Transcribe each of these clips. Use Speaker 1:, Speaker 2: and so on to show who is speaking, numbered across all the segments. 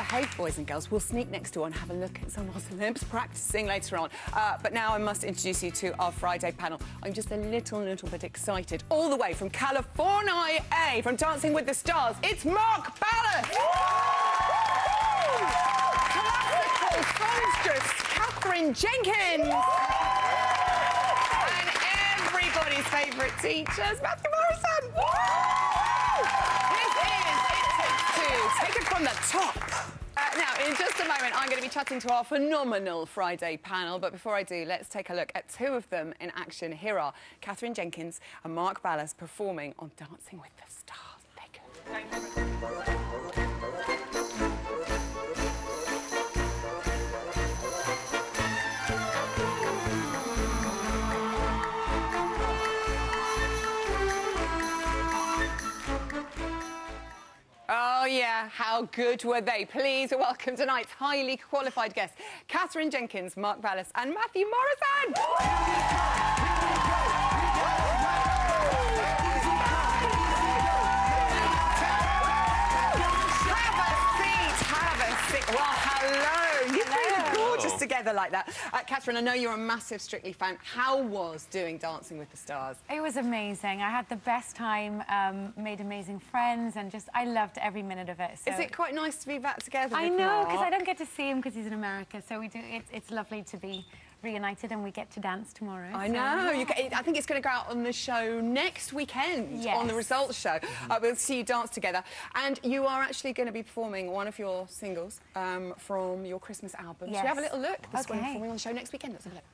Speaker 1: behaved boys and girls will sneak next door and have a look at some Muslims practising later on. But now I must introduce you to our Friday panel. I'm just a little bit excited. All the way from California, from Dancing with the Stars, it's Mark Ballas! Classical songstress Katherine Jenkins! And everybody's favourite teachers, Matthew Morrison! This is It Takes Two. Take it from the top. Now, in just a moment, I'm going to be chatting to our phenomenal Friday panel. But before I do, let's take a look at two of them in action. Here are Katherine Jenkins and Mark Ballas performing on Dancing with the Stars. Thank you. Oh, yeah, how good were they? Please welcome tonight's highly qualified guests, Katherine Jenkins, Mark Ballas and Matthew Morrison! Have a seat. Well, hello. You three look gorgeous together like that. Katherine, I know you're a massive Strictly fan. How was doing Dancing with the Stars?
Speaker 2: It was amazing. I had the best time, made amazing friends, and just, I loved every minute of it. So.
Speaker 1: Is it quite nice to be back together
Speaker 2: I
Speaker 1: with
Speaker 2: know,
Speaker 1: Mark?
Speaker 2: because I don't get to see him because he's in America, so we do. It's lovely to be reunited, and we get to dance tomorrow.
Speaker 1: I know. Yeah. I think it's going to go out on the show next weekend, on the results show. We'll see you dance together. And you are actually going to be performing one of your singles from your Christmas album. Should we have a little look? This one performing on the show next weekend. Let's have a look.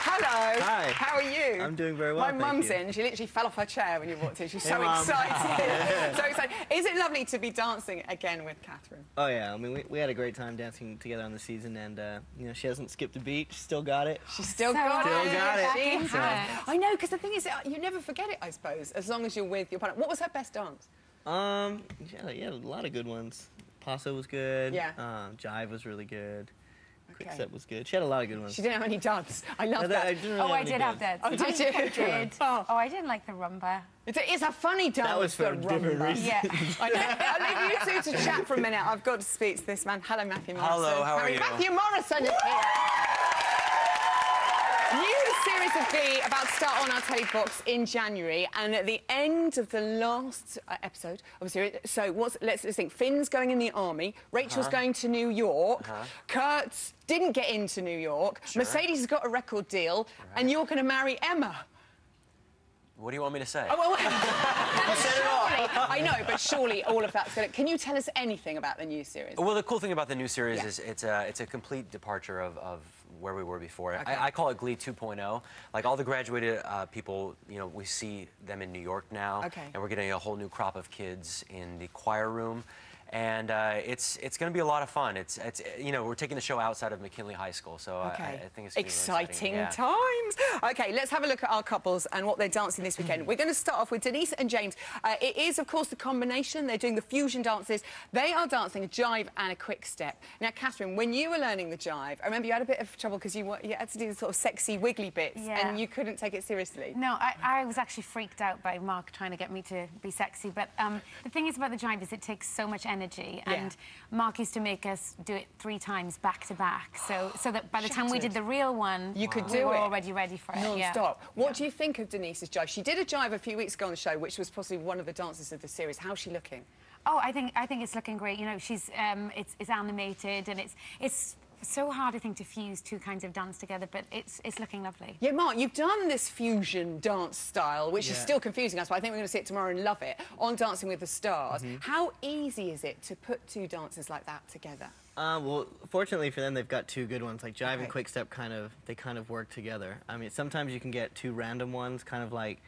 Speaker 1: Hello.
Speaker 3: Hi.
Speaker 1: How are you?
Speaker 3: I'm doing very well,
Speaker 1: My mum's in. She literally fell off her chair when you walked in. She's so excited. So excited. Is it lovely to be dancing again with Katherine?
Speaker 3: Oh, yeah. I mean, we had a great time dancing together on the season, and, you know, she hasn't skipped a beat. She's still got it.
Speaker 1: She's still got it.
Speaker 2: She has.
Speaker 1: I know, because the thing is, you never forget it, I suppose, as long as you're with your partner. What was her best dance?
Speaker 3: Yeah, a lot of good ones. Paso was good.
Speaker 1: Yeah.
Speaker 3: Jive was really good. Quick Step was good. She had a lot of good ones.
Speaker 1: She didn't have any dubs. I love that.
Speaker 2: I did have that.
Speaker 1: Oh, did you?
Speaker 2: I did. Oh, I didn't like the rumba.
Speaker 1: It's a funny dance.
Speaker 3: That was for different reasons.
Speaker 2: Yeah.
Speaker 1: I know. I'll leave you two to chat for a minute. I've got to speak to this man. Hello, Matthew Morrison.
Speaker 4: Hello, how are you?
Speaker 1: Matthew Morrison is here. New series of V about to start on our telly box in January, and at the end of the last episode of the series, so let's think. Finn's going in the army, Rachel's going to New York, Kurt didn't get into New York, Mercedes has got a record deal, and you're going to marry Emma.
Speaker 4: What do you want me to say?
Speaker 1: Oh, well, surely, I know, but surely all of that's going to... Can you tell us anything about the new series?
Speaker 4: Well, the cool thing about the new series is it's a complete departure of where we were before. I call it Glee 2.0. Like, all the graduated people, you know, we see them in New York now. And we're getting a whole new crop of kids in the choir room. And it's going to be a lot of fun. It's you know, we're taking the show outside of McKinley High School, so I think it's
Speaker 1: exciting times. Okay, let's have a look at our couples and what they're dancing this weekend. We're going to start off with Denise and James. It is, of course, the combination. They're doing the fusion dances. They are dancing a jive and a quick step. Now, Katherine, when you were learning the jive, I remember you had a bit of trouble because you had to do the sort of sexy, wiggly bits, and you couldn't take it seriously.
Speaker 2: No, I was actually freaked out by Mark trying to get me to be sexy. But the thing is about the jive is it takes so much energy. And Mark used to make us do it 3 times back to back, so that by the time we did the real one,
Speaker 1: you could
Speaker 2: we were already ready for it.
Speaker 1: Non-stop. What do you think of Denise's jive? She did a jive a few weeks ago on the show, which was possibly one of the dances of the series. How's she looking?
Speaker 2: Oh, I think it's looking great. You know, she's it's animated, and it's so hard, I think, to fuse 2 kinds of dance together, but it's looking lovely.
Speaker 1: Yeah, Mark, you've done this fusion dance style, which is still confusing us, but I think we're going to see it tomorrow and love it, on Dancing with the Stars. How easy is it to put 2 dances like that together?
Speaker 3: Well, fortunately for them, they've got 2 good ones. Like Jive and Quick Step kind of work together. I mean, sometimes you can get 2 random ones, kind of like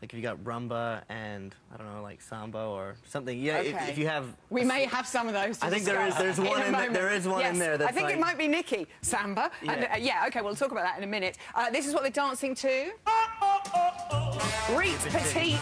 Speaker 3: if you got rumba and, I don't know, like samba or something. Yeah, if you have...
Speaker 1: We may have some of those.
Speaker 3: I think there's one in there that's
Speaker 1: I think it might be Nikki. Samba. Yeah. OK, we'll talk about that in a minute. This is what they're dancing to. Reet Petite.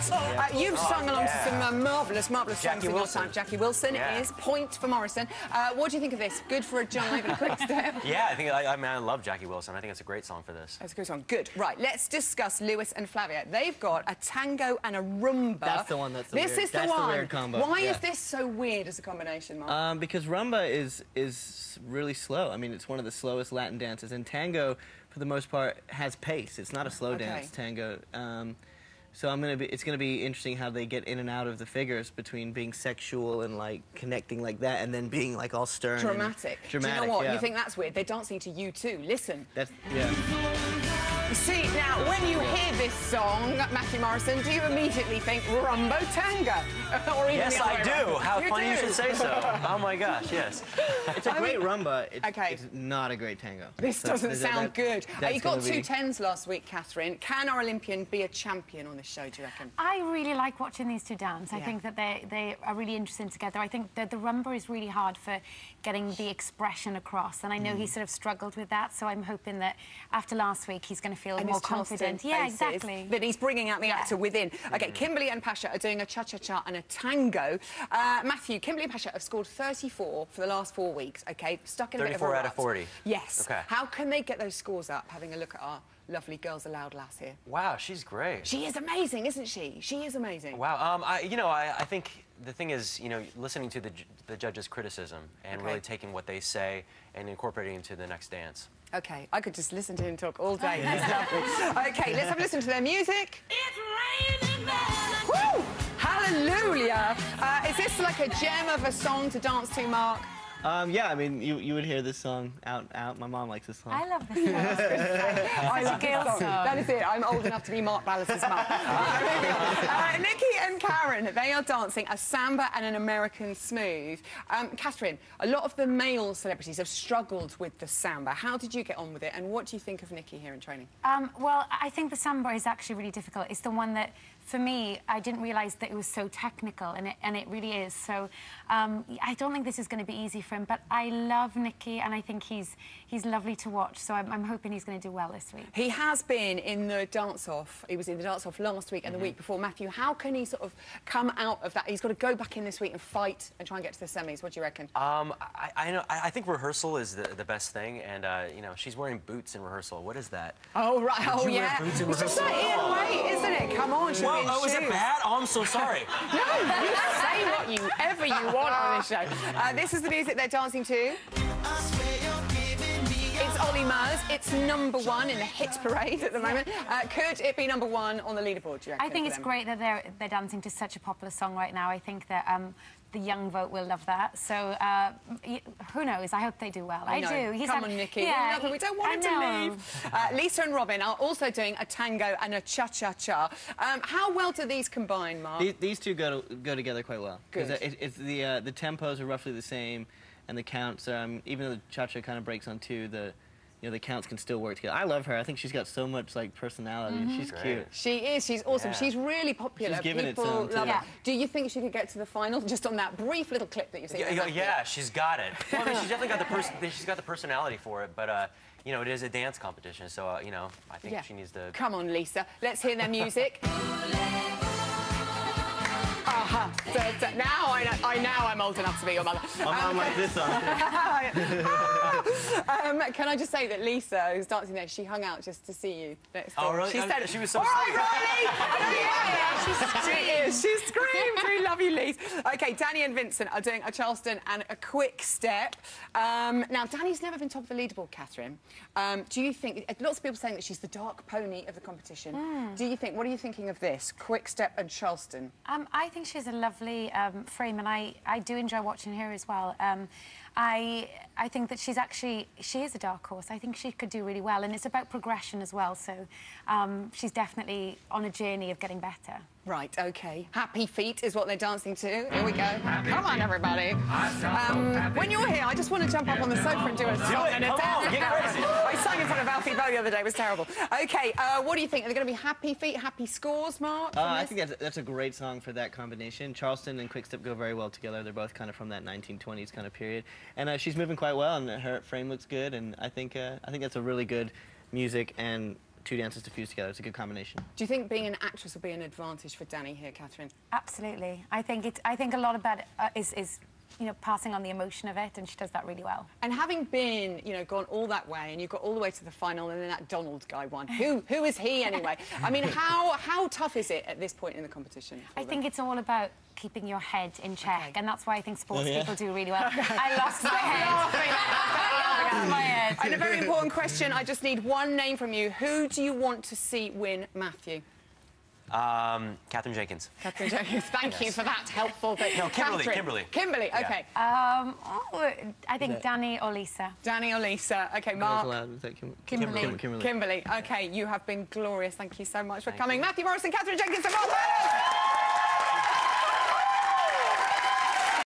Speaker 1: You've sung along to some marvellous songs in your time. Jackie Wilson is point for Morrison. What do you think of this? Good for a jive and a quick step?
Speaker 4: Yeah, I mean, I love Jackie Wilson. I think it's a great song for this.
Speaker 1: That's a good song. Good. Right, let's discuss Lewis and Flavia. They've got a tango and a rumba.
Speaker 3: That's the one. That's the
Speaker 1: weird.
Speaker 3: This is the one. The weird combo.
Speaker 1: Why is this so weird as a combination, Mark?
Speaker 3: Because rumba is really slow. I mean, it's one of the slowest Latin dances, and tango, for the most part, has pace. It's not a slow dance, tango. So it's gonna be interesting how they get in and out of the figures between being sexual and like connecting like that, and then being like all stern.
Speaker 1: Dramatic. Do you know what? You think that's weird? They're dancing to you too. Listen. You see, now, when you hear this song, Matthew Morrison, do you immediately think rumbo tango? Or even
Speaker 4: yes, I do. How funny you should say so. Oh my gosh, yes.
Speaker 3: It's a great rumba. It's not a great tango.
Speaker 1: This doesn't sound good. You got 2 10s last week, Katherine. Can our Olympian be a champion on this show, do you reckon?
Speaker 2: I really like watching these two dance. I think that they are really interesting together. I think that the rumba is really hard for getting the expression across, and I know he sort of struggled with that, so I'm hoping that after last week he's going to feel more confident. Yeah, exactly.
Speaker 1: That he's bringing out the actor within. OK, Kimberly and Pasha are doing a cha-cha-cha and a tango. Matthew, Kimberly and Pasha have scored 34 for the last 4 weeks, OK? Stuck in a bit of a rut.
Speaker 4: 34 out of 40.
Speaker 1: Yes.
Speaker 4: Okay.
Speaker 1: How can they get those scores up, having a look at our lovely Girls Aloud lass here?
Speaker 4: Wow, she's great.
Speaker 1: She is amazing, isn't she? She is amazing.
Speaker 4: Wow. I think the thing is, listening to the judges' criticism and really taking what they say and incorporating it into the next dance.
Speaker 1: OK, I could just listen to him talk all day. He's lovely. OK, let's have a listen to their music. It's raining men. Woo! Hallelujah! Is this like a gem of a song to dance to, Mark?
Speaker 3: Yeah, I mean, you would hear this song out. My mom likes this song.
Speaker 2: I love this song.
Speaker 1: I love this song. That is it. I'm old enough to be Mark Ballas's mum. Nikki and Karen, they are dancing a samba and an American smooth. Katherine, a lot of the male celebrities have struggled with the samba. How did you get on with it, and what do you think of Nikki here in training?
Speaker 2: Well, I think the samba is actually really difficult. It's the one that, for me, I didn't realise that it was so technical, and it really is. So I don't think this is going to be easy for him, but I love Nicky, and I think he's lovely to watch, so I'm hoping he's going to do well this week.
Speaker 1: He has been in the dance-off. He was in the dance-off last week and the week before. Matthew, how can he sort of come out of that? He's got to go back in this week and fight and try and get to the semis. What do you reckon?
Speaker 4: I think rehearsal is the best thing, and, she's wearing boots in rehearsal. What is that?
Speaker 1: Oh, right. Oh,
Speaker 4: yeah. Boots in
Speaker 1: it's just like Ian Way, isn't it? Come on, she's in
Speaker 4: is it bad? Oh, I'm so sorry.
Speaker 1: No, you say whatever you want on this show. This is the music they're dancing to. It's Ollie Murs. It's #1 in the hit parade at the moment. Could it be #1 on the leaderboard, do you reckon?
Speaker 2: I think it's great that they're dancing to such a popular song right now. I think that the young vote will love that. So who knows? I hope they do well. I do.
Speaker 1: Come on, Nikki. We don't want him to leave. Lisa and Robin are also doing a tango and a cha-cha-cha. How well do these combine, Mark?
Speaker 3: These two go together quite well.
Speaker 1: Good.
Speaker 3: It's the tempos are roughly the same, and the counts. Even though the cha-cha kind of breaks on 2, the counts can still work together. I love her. I think she's got so much like personality. She's cute.
Speaker 1: She is. She's awesome.
Speaker 3: Yeah.
Speaker 1: She's really popular.
Speaker 3: She's giving
Speaker 1: People
Speaker 3: it some
Speaker 1: love her. Do you think she could get to the final just on that brief little clip that you've seen?
Speaker 4: Yeah, she's got it. Well, I mean, she's definitely got she's got the personality for it, but it is a dance competition, so I think she needs to.
Speaker 1: Come on, Lisa. Let's hear their music. Now I'm old enough to be your mother.
Speaker 3: I'm like this song.
Speaker 1: Can I just say that Lisa, who's dancing there, she hung out just to see you.
Speaker 4: Oh, really?
Speaker 1: She said,
Speaker 4: she was so
Speaker 1: all right, Riley! She screamed. We love you, Lise. OK, Danny and Vincent are doing a Charleston and a quick step. Now, Danny's never been top of the leaderboard, Katherine. Do you think... Lots of people saying that she's the dark pony of the competition. Do you think... What are you thinking of this? Quick step and Charleston.
Speaker 2: I think she's a lovely frame, and I do enjoy watching her as well. I think that she is a dark horse. I think she could do really well, and it's about progression as well, so she's definitely on a journey of getting better.
Speaker 1: Right, OK. Happy Feet is what they're dancing to. Here we go. Come on, everybody. When you're here, I just want to jump up on the sofa and do a song and a dance.
Speaker 4: Get crazy.
Speaker 1: I sang in front of Alfie Bow the other day. It was terrible. OK, what do you think? Are they going to be happy feet, happy scores, Mark?
Speaker 3: I think that's a great song for that combination. Charleston and Quickstep go very well together. They're both kind of from that 1920s kind of period. And she's moving quite well, and her frame looks good, and I think that's a really good music and two dances to fuse together. It's a good combination.
Speaker 1: Do you think being an actress will be an advantage for Danny here, Katherine?
Speaker 2: Absolutely. I think a lot of that is you know, passing on the emotion of it, and she does that really well.
Speaker 1: And having been, you know, gone all that way, and you got all the way to the final, and then that Donald guy won. Who is he anyway? I mean, how tough is it at this point in the competition?
Speaker 2: I think it's all about keeping your head in check, and that's why I think sports people do really well. I lost my head.
Speaker 1: And a very important question. I just need one name from you. Who do you want to see win, Matthew?
Speaker 4: Katherine Jenkins.
Speaker 1: Katherine Jenkins. Thank you for that helpful bit.
Speaker 4: No, Kimberly.
Speaker 1: Kimberly, okay.
Speaker 2: I think Danny or Lisa.
Speaker 1: Danny or Lisa. Okay, Mark.
Speaker 2: Kimberly.
Speaker 1: Kimberly. Okay, you have been glorious. Thank you so much for coming. Matthew Morris and Katherine Jenkins.